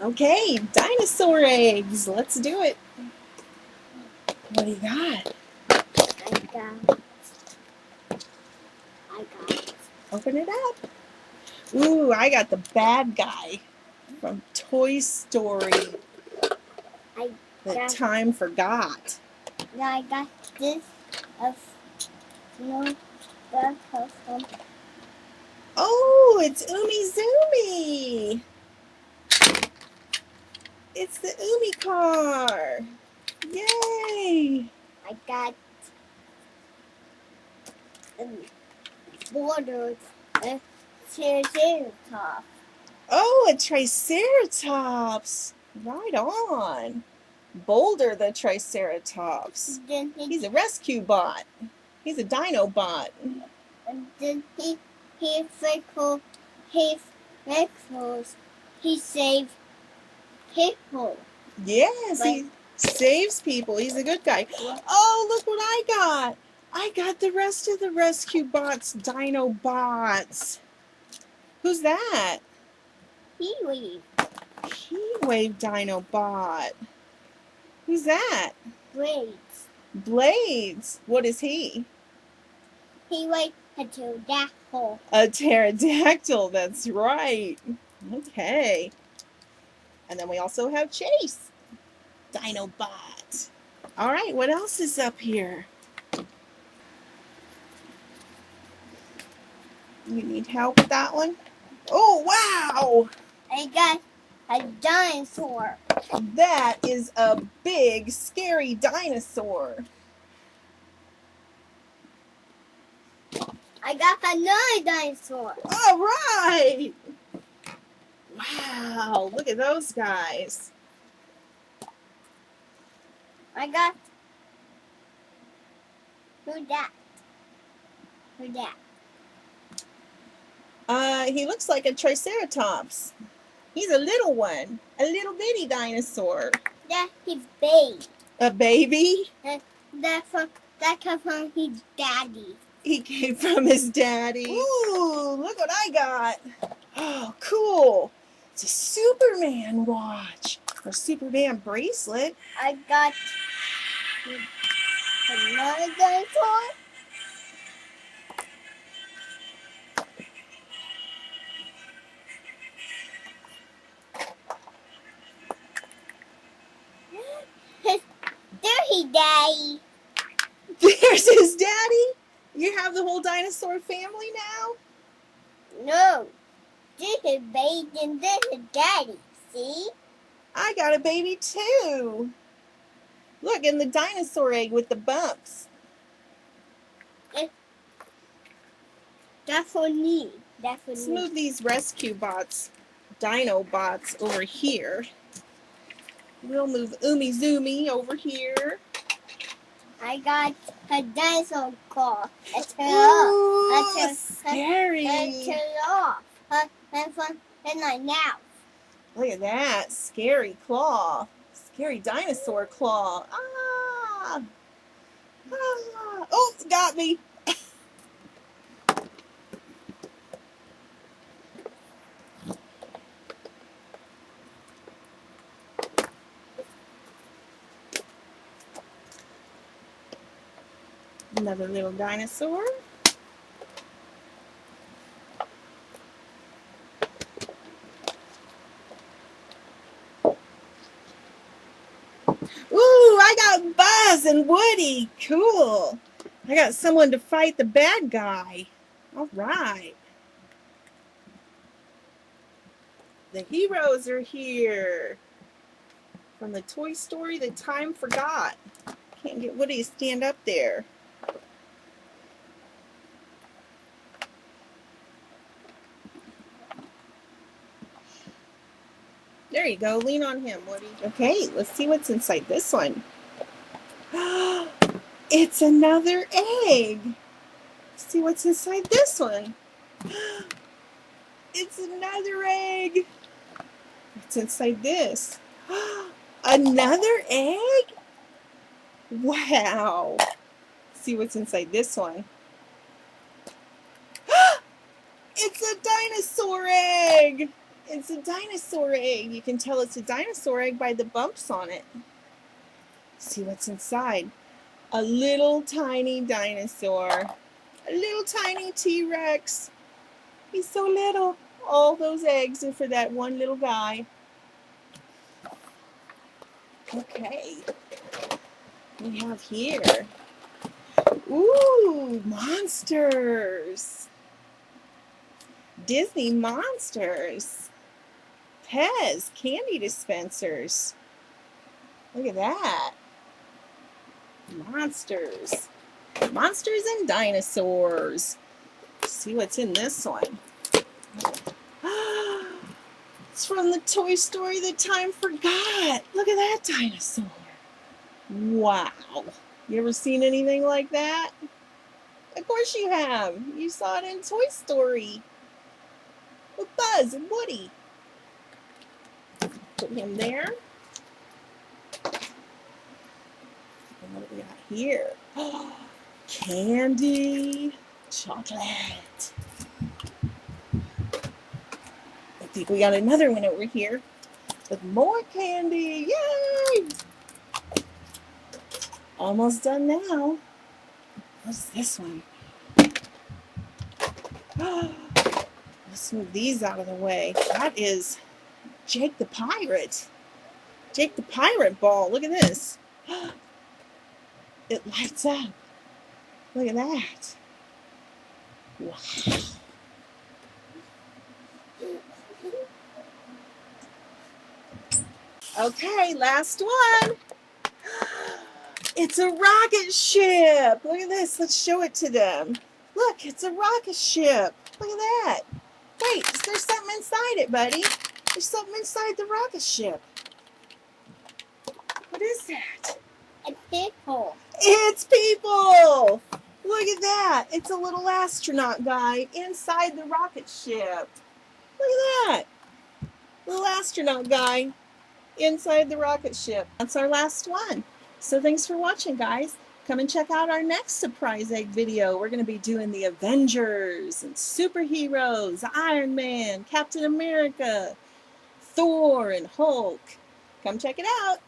Okay, dinosaur eggs. Let's do it. What do you got? I got. Open it up. Ooh, I got the bad guy from Toy Story. That time forgot. I got this of the custom. Oh, it's Umi Zoomy. It's the Umi car. Yay! I got borders and triceratops. Oh, a Triceratops. Right on. Boulder the Triceratops. Then He's a rescue bot. He's a dino bot. And then he saved people. Yes, he saves people. He's a good guy. Oh, look what I got. I got the rest of the rescue bots, dino bots. Who's that? Heatwave. Heatwave dino bot. Who's that? Blades. Blades. What is he? Heatwave a pterodactyl. A pterodactyl, that's right. Okay. And then we also have Chase. Dino bot. All right, what else is up here? You need help with that one? Oh, wow! I got a dinosaur. That is a big, scary dinosaur. I got another dinosaur. All right! Wow, look at those guys. I got... Who's that? Who's that? He looks like a Triceratops. He's a little one. A little bitty dinosaur. That's his baby. A baby? That comes from his daddy. He came from his daddy. Ooh, look what I got. Oh, cool. It's a Superman watch. Or Superman bracelet. I got another dinosaur. There's his daddy. There's his daddy? You have the whole dinosaur family now? No. This is baby and this is daddy. See? I got a baby too. Look, in the dinosaur egg with the bumps. That's for me. That's for Let's me. move these rescue bots, dino bots, over here. We'll move Umi Zoomy over here. I got a dinosaur claw. Let's turn Ooh, off. scary. Let's turn it off. And like now. Look at that. Scary claw. Scary dinosaur claw. Ah! Ah! Oh, got me. Another little dinosaur. Ooh, I got Buzz and Woody. Cool. I got someone to fight the bad guy. All right. The heroes are here. From the Toy Story, The Time Forgot. Can't get Woody to stand up there. There you go. Lean on him, Woody. Okay, let's see what's inside this one. It's another egg. Let's see what's inside this one. It's another egg. What's inside this? Another egg? Wow. Let's see what's inside this one. It's a dinosaur egg. It's a dinosaur egg. You can tell it's a dinosaur egg by the bumps on it. See what's inside. A little tiny dinosaur. A little tiny T-Rex. He's so little. All those eggs are for that one little guy. Okay. We have here. Ooh, monsters. Disney monsters. Pez candy dispensers. Look at that. Monsters. Monsters and dinosaurs. Let's see what's in this one. It's from the Toy Story The Time Forgot. Look at that dinosaur. Wow. You ever seen anything like that? Of course you have. You saw it in Toy Story with Buzz and Woody. Put him there. And what do we got here? Candy, chocolate. I think we got another one over here with more candy. Yay! Almost done now. What's this one? Let's move these out of the way. That is Jake the Pirate. Jake the Pirate ball. Look at this. It lights up. Look at that. Wow. Okay, last one. It's a rocket ship. Look at this. Let's show it to them. Look, it's a rocket ship. Look at that. Wait, there's something inside it, buddy. There's something inside the rocket ship. What is that? It's people. It's people. Look at that. It's a little astronaut guy inside the rocket ship. Look at that. Little astronaut guy inside the rocket ship. That's our last one. So thanks for watching, guys. Come and check out our next surprise egg video. We're going to be doing the Avengers and superheroes, Iron Man, Captain America, Thor, and Hulk. Come check it out.